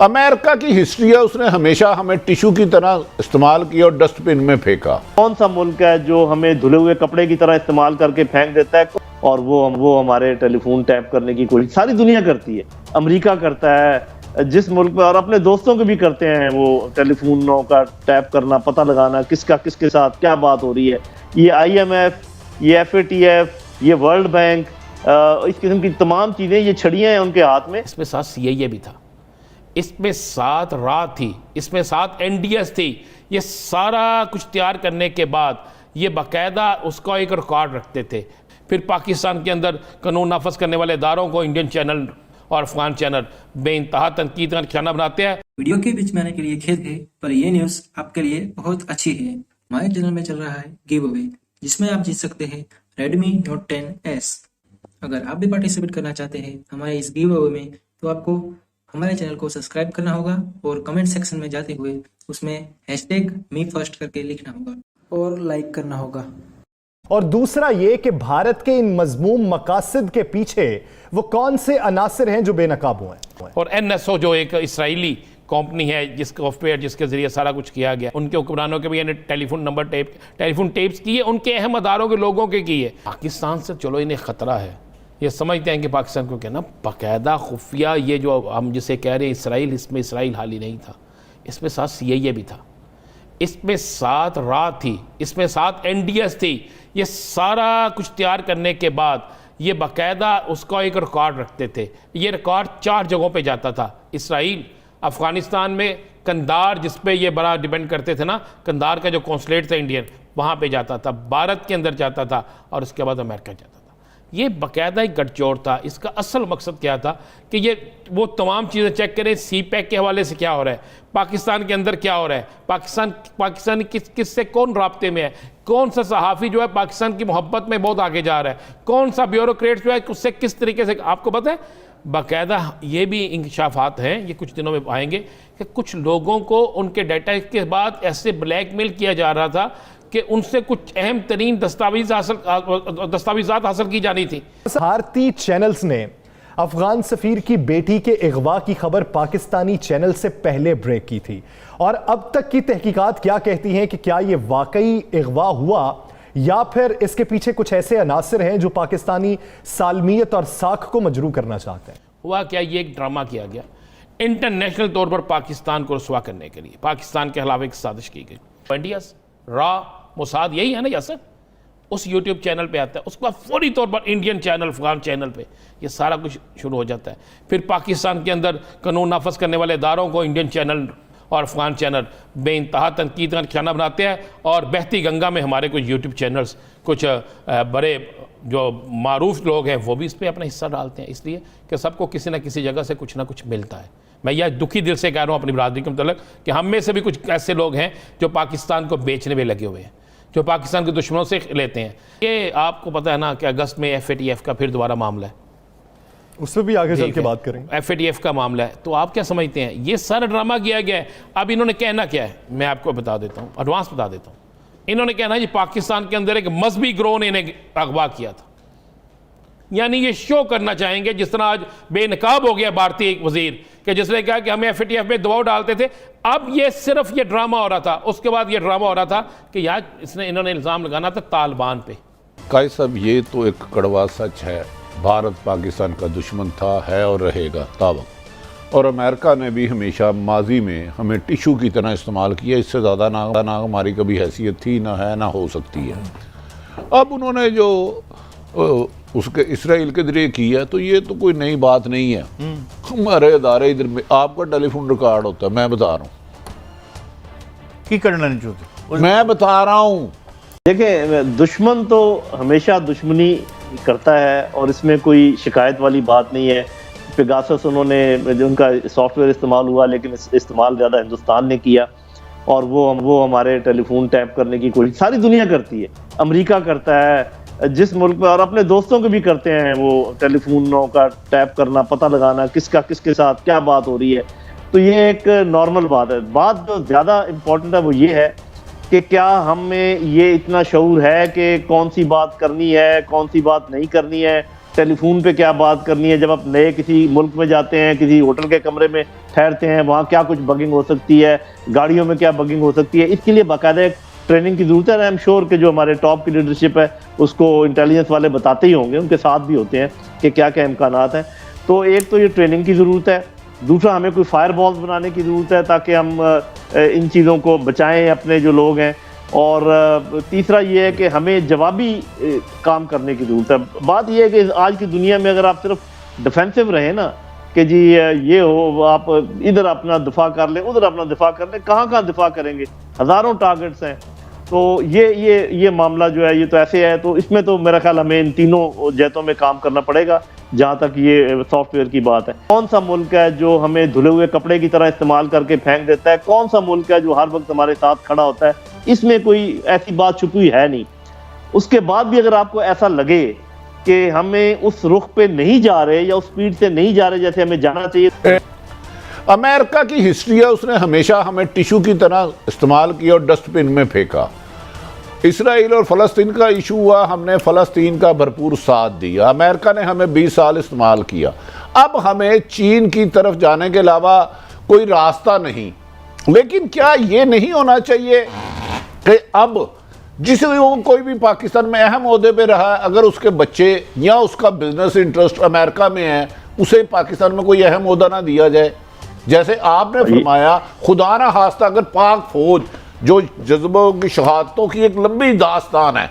America की history है, उसने हमेशा हमें टिश्यू की तरह इस्तेमाल किया और डस्टबिन में फेंका। कौन सा मुल्क है जो हमें धुले हुए कपड़े की तरह इस्तेमाल करके फेंक देता है और वो हमारे टेलीफोन टैप करने की कोशिश सारी दुनिया करती है। अमेरिका करता है, जिस मुल्क में, और अपने दोस्तों के भी करते हैं वो टेलीफोनों का टैप करना, पता लगाना किसका किसके साथ क्या बात हो रही है। ये IMF, ये FATF, ये वर्ल्ड बैंक, इस किस्म की तमाम चीज़ें, ये छड़ियाँ हैं उनके हाथ में। इसमें साथ CIA भी था, इसमें साथ RA थी, इसमें साथ NDS थी। ये सारा कुछ तैयार करने के बाद ये बाकायदा उसका एक रिकॉर्ड रखते थे। फिर पाकिस्तान के अंदर कानून नाफज करने वाले इदारों को इंडियन चैनल और अफगान चैनल बेइंतहा तनकीद का निशाना बनाते हैं। वीडियो के बीच में आने के लिए खेद है, पर ये न्यूज़ आपके लिए बहुत अच्छी है। हमारे चैनल में चल रहा है गिव अवे, जिसमें आप जीत सकते हैं Redmi Note 10S। अगर आप भी पार्टिसिपेट करना चाहते हैं हमारे इस गिव अवे में, तो आपको हमारे चैनल को सब्सक्राइब करना होगा और कमेंट सेक्शन में जाते हुए उसमें #MeFirst करके लिखना होगा और लाइक करना होगा। और दूसरा ये कि भारत के इन मजमूम मकासद के पीछे वो कौन से अनासर हैं जो बेनकाब हुए हैं। और NSO जो एक इसराइली कंपनी है जिसका सॉफ्टवेयर जिसके जरिए सारा कुछ किया गया, उनके हुक्मरानों के भी यानी टेलीफोन टेप्स किए, उनके अहम अदारों के लोगों के किए। पाकिस्तान से चलो इन्हें ख़तरा है, ये समझते हैं कि पाकिस्तान को कहना बाकायदा खुफिया, ये जो हम जिसे कह रहे हैं इसराइल, इसमें इसराइल हाल ही नहीं था, इसमें साथ CIA भी था, इसमें साथ RA थी, इसमें साथ NDS थी। ये सारा कुछ तैयार करने के बाद ये बाकायदा उसका एक रिकॉर्ड रखते थे। ये रिकॉर्ड 4 जगहों पे जाता था, इसराइल, अफ़गानिस्तान में कंधार, जिस पे ये बड़ा डिपेंड करते थे ना, कंधार का जो कौंसलेट था इंडियन, वहाँ पे जाता था, भारत के अंदर जाता था, और उसके बाद अमेरिका जाता था। ये बाकायदा एक गठजोड़ था। इसका असल मकसद क्या था कि ये वो तमाम चीज़ें चेक करें, CPEC के हवाले से क्या हो रहा है, पाकिस्तान के अंदर क्या हो रहा है, पाकिस्तान किस से कौन राब्ते में है, कौन सा सहाफ़ी जो है पाकिस्तान की मोहब्बत में बहुत आगे जा रहा है, कौन सा ब्यूरोक्रेट जो है उससे किस तरीके से, आपको पता है बाकायदा ये भी इंकशाफात हैं, ये कुछ दिनों में आएंगे कि कुछ लोगों को उनके डाटा के बाद ऐसे ब्लैकमेल किया जा रहा था कि उनसे कुछ अहम तरीन दस्तावेज़ात हासिल की जानी थी। भारतीय चैनल्स ने अफगान सफीर की बेटी के अगवा की खबर पाकिस्तानी चैनल से पहले ब्रेक की थी, और अब तक की तहकीकात क्या कहती हैं कि क्या ये वाकई अगवा हुआ या फिर इसके पीछे कुछ ऐसे अनासर हैं जो पाकिस्तानी सालमियत और साख को मजरू करना चाहते हैं। हुआ क्या, ये एक ड्रामा किया गया इंटरनेशनल तौर पर पाकिस्तान को रुसवा करने के लिए, पाकिस्तान के खिलाफ एक साजिश की गई। NDS, RA, मोसाद, यही है ना यासर, उस YouTube चैनल पे आता है, उसके बाद फौरी तौर पर इंडियन चैनल, अफगान चैनल पे ये सारा कुछ शुरू हो जाता है। फिर पाकिस्तान के अंदर कानून नाफज करने वाले इदारों को इंडियन चैनल और अफगान चैनल बेइंतहा तनकीद का निशाना बनाते हैं, और बहती गंगा में हमारे कुछ YouTube चैनल्स, कुछ बड़े जो मारूफ लोग हैं वो भी इस पर अपना हिस्सा डालते हैं, इसलिए कि सबको किसी न किसी जगह से कुछ ना कुछ मिलता है। मैं यह दुखी दिल से कह रहा हूँ अपनी बरादरी के मतलब कि हम में से भी कुछ ऐसे लोग हैं जो पाकिस्तान को बेचने में लगे हुए हैं, जो पाकिस्तान के दुश्मनों से लेते हैं। ये आपको पता है ना कि अगस्त में FATF का फिर दोबारा मामला है, उससे भी आगे चल के बात करेंगे। FATF का मामला है, तो आप क्या समझते हैं ये सारा ड्रामा किया गया है। अब इन्होंने कहना क्या है, मैं आपको बता देता हूँ, एडवांस बता देता हूँ। इन्होंने कहना है कि पाकिस्तान के अंदर एक मजहबी ग्रोह ने इन्हें अगवा किया था, यानी ये शो करना चाहेंगे जिस तरह आज बेनकाब हो गया भारतीय एक वजीर कि जिसने कहा कि हमें FATF में दबाव डालते थे। अब ये सिर्फ ये ड्रामा हो रहा था, उसके बाद ये ड्रामा हो रहा था कि यार इन्होंने इल्ज़ाम लगाना था तालिबान पे। कायद साहब, ये तो एक कड़वा सच है, भारत पाकिस्तान का दुश्मन था, है और रहेगा तावक, और अमेरिका ने भी हमेशा माजी में हमें टिश्यू की तरह इस्तेमाल किया। इससे ज़्यादा ना हमारी कभी हैसियत थी, ना है, ना हो सकती है। अब उन्होंने जो उसके इसराइल के जरिए किया, तो ये तो कोई नई बात नहीं है। हमारे अदारे इधर में आपका टेलीफोन रिकॉर्ड होता है, मैं बता रहा हूँ की करना नहीं चाहते, मैं बता रहा हूँ। देखें, दुश्मन तो हमेशा दुश्मनी करता है और इसमें कोई शिकायत वाली बात नहीं है। पेगासस उन्होंने जो उनका सॉफ्टवेयर इस्तेमाल हुआ, लेकिन इस्तेमाल ज़्यादा हिंदुस्तान ने किया, और वो हमारे टेलीफोन टैप करने की कोशिश सारी दुनिया करती है। अमेरिका करता है, जिस मुल्क में, और अपने दोस्तों के भी करते हैं वो टेलीफोनों का टैप करना, पता लगाना किसका किसके साथ क्या बात हो रही है। तो ये एक नॉर्मल बात है। बात जो ज़्यादा इम्पोर्टेंट है वो ये है कि क्या हम में ये इतना शऊर है कि कौन सी बात करनी है, कौन सी बात नहीं करनी है। ٹیلی فون پہ کیا بات کرنی ہے، جب آپ نئے کسی ملک میں جاتے ہیں، کسی ہوٹل کے کمرے میں ٹھہرتے ہیں، وہاں کیا کچھ بگنگ ہو سکتی ہے، گاڑیوں میں کیا بگنگ ہو سکتی ہے. اس کے لیے باقاعدہ ایک ٹریننگ کی ضرورت ہے. آئی ایم شیور کہ جو ہمارے ٹاپ کی لیڈرشپ ہے اس کو انٹیلیجنس والے بتاتے ہی ہوں گے، ان کے ساتھ بھی ہوتے ہیں کہ کیا کیا امکانات ہیں. تو ایک تو یہ ٹریننگ کی ضرورت ہے، دوسرا ہمیں کوئی فائر بالز بنانے کی ضرورت ہے تاکہ ہم ان چیزوں کو بچائیں اپنے جو لوگ ہیں. اور تیسرا یہ ہے کہ ہمیں جوابی کام کرنے کی ضرورت ہے. بات یہ ہے کہ آج کی دنیا میں اگر آپ صرف ڈیفینسو رہیں نا کہ جی یہ ہو، آپ ادھر اپنا دفاع کر لیں، ادھر اپنا دفاع کر لیں، کہاں دفاع کریں گے، ہزاروں ٹارگٹس ہیں. تو یہ معاملہ جو ہے یہ تو ایسے ہے. تو اس میں تو میرا خیال ہمیں ان تینوں جہتوں میں کام کرنا پڑے گا جہاں تک یہ سافٹ ویئر کی بات ہے. کون سا ملک ہے جو ہمیں دھلے ہوئے کپڑے کی طرح استعمال کر کے پھینک دیتا ہے؟ کون سا ملک ہے جو ہر وقت ہمارے ساتھ کھڑا ہوتا ہے؟ اس میں کوئی ایسی بات چھپی ہوئی ہے نہیں. اس کے بعد بھی اگر آپ کو ایسا لگے کہ ہمیں اس رخ پہ نہیں جا رہے یا اس سپیڈ سے نہیں جا رہے جیسے ہمیں جانا چاہیے. امریکہ کی ہسٹری ہے، اس نے ہمیشہ ہمیں ٹیشو کی طرح استعمال کیا اور ڈسٹ بن میں پھینکا. اسرائیل اور فلسطین کا ایشو ہوا، ہم نے فلسطین کا بھرپور ساتھ دیا. امریکہ نے ہمیں 20 سال استعمال کیا. اب ہمیں چین کی طرف جانے کے علاوہ کوئی راستہ نہیں. لیکن کیا یہ نہیں ہونا چاہیے کہ اب جس کوئی بھی پاکستان میں اہم عہدے پہ رہا ہے، اگر اس کے بچے یا اس کا بزنس انٹرسٹ امریکہ میں ہے، اسے پاکستان میں کوئی اہم عہدہ نہ دیا جائے؟ جیسے آپ نے فرمایا خدا نہ خواستہ اگر پاک فوج جو جذبوں کی شہادتوں کی ایک لمبی داستان ہے،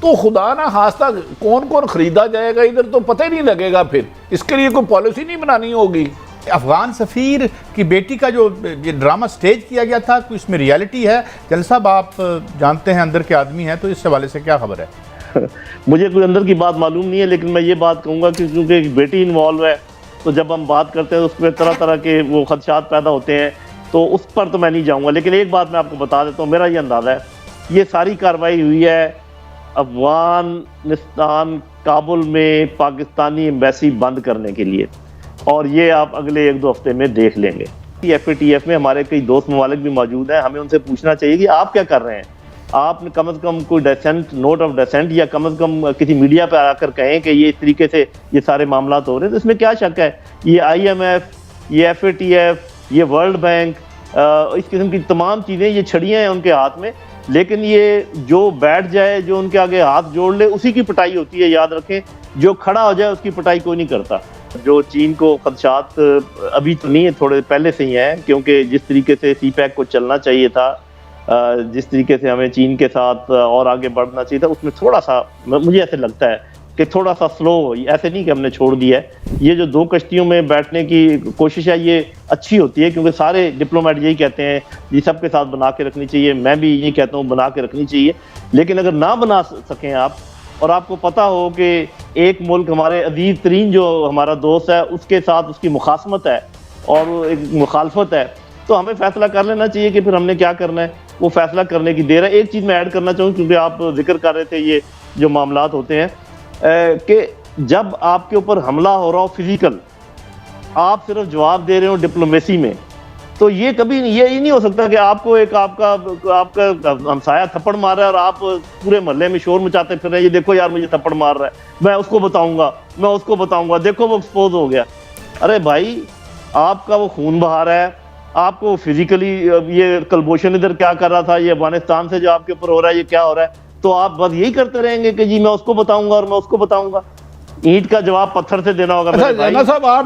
تو خدا نہ خواستہ کون خریدا جائے گا ادھر تو پتہ ہی نہیں لگے گا. پھر اس کے لیے کوئی پالیسی نہیں بنانی ہوگی. افغان سفیر کی بیٹی کا جو یہ ڈرامہ سٹیج کیا گیا تھا، کوئی اس میں ریالٹی ہے؟ جل صاحب آپ جانتے ہیں اندر کے آدمی ہیں، تو اس حوالے سے کیا خبر ہے؟ مجھے کوئی اندر کی بات معلوم نہیں ہے، لیکن میں یہ بات کہوں گا کہ کیونکہ ایک بیٹی انوالو ہے تو جب ہم بات کرتے ہیں اس میں طرح کے وہ خدشات پیدا ہوتے ہیں، تو اس پر تو میں نہیں جاؤں گا. لیکن ایک بات میں آپ کو بتا دیتا ہوں، میرا یہ اندازہ ہے یہ ساری کارروائی ہوئی ہے افغانستان کابل میں پاکستانی ایمبیسی بند کرنے کے لیے، اور یہ آپ اگلے 1-2 ہفتے میں دیکھ لیں گے. FATF میں ہمارے کئی دوست ممالک بھی موجود ہیں، ہمیں ان سے پوچھنا چاہیے کہ آپ کیا کر رہے ہیں. آپ نے کم از کم کوئی ڈیسنٹ نوٹ آف ڈیسنٹ یا کم از کم کسی میڈیا پہ آ کر کہیں کہ یہ اس طریقے سے یہ سارے معاملات ہو رہے ہیں. تو اس میں کیا شک ہے؟ یہ IMF، یہ FATF، یہ ورلڈ بینک، اس قسم کی تمام چیزیں یہ چھڑیاں ہیں ان کے ہاتھ میں. لیکن یہ جو بیٹھ جائے، جو ان کے آگے ہاتھ جوڑ لے، اسی کی پٹائی ہوتی ہے. یاد رکھیں، جو کھڑا ہو جائے اس کی پٹائی کوئی نہیں کرتا. جو چین کو خدشات ابھی تو نہیں ہے، تھوڑے پہلے سے ہی ہیں، کیونکہ جس طریقے سے CPEC کو چلنا چاہیے تھا، جس طریقے سے ہمیں چین کے ساتھ اور آگے بڑھنا چاہیے تھا، اس میں تھوڑا سا مجھے ایسے لگتا ہے کہ تھوڑا سا سلو. ایسے نہیں کہ ہم نے چھوڑ دیا ہے. یہ جو 2 کشتیوں میں بیٹھنے کی کوشش ہے یہ اچھی ہوتی ہے، کیونکہ سارے ڈپلومیٹ یہی کہتے ہیں یہ سب کے ساتھ بنا کے رکھنی چاہیے. میں بھی یہی کہتا ہوں بنا کے رکھنی چاہیے. لیکن اگر نہ بنا سکیں آپ، اور آپ کو پتہ ہو کہ ایک ملک ہمارے عزیز ترین جو ہمارا دوست ہے اس کے ساتھ اس کی مخاصمت ہے اور ایک مخالفت ہے، تو ہمیں فیصلہ کر لینا چاہیے کہ پھر ہم نے کیا کرنا ہے. وہ فیصلہ کرنے کی دیر ہے. ایک چیز میں ایڈ کرنا چاہوں، کیونکہ آپ ذکر کر رہے تھے یہ جو معاملات ہوتے ہیں کہ جب آپ کے اوپر حملہ ہو رہا ہو فزیکل، آپ صرف جواب دے رہے ہو ڈپلومیسی میں، تو یہ کبھی یہ نہیں ہو سکتا کہ آپ کو ایک آپ کا ہمسایہ تھپڑ مار رہا ہے اور آپ پورے محلے میں شور مچاتے پھر رہے ہیں، یہ دیکھو یار مجھے تھپڑ مار رہا ہے، میں اس کو بتاؤں گا، دیکھو وہ ایکسپوز ہو گیا. ارے بھائی، آپ کا وہ خون بہا رہا ہے، آپ کو فزیکلی یہ کلبوشن ادھر کیا کر رہا تھا، یہ افغانستان سے جو آپ کے اوپر ہو رہا ہے یہ کیا ہو رہا ہے، تو آپ بس یہی کرتے رہیں گے کہ جی میں اس کو بتاؤں گا اور میں اس کو بتاؤں گا. اینٹ کا جواب پتھر سے دینا ہوگا. صاحب آپ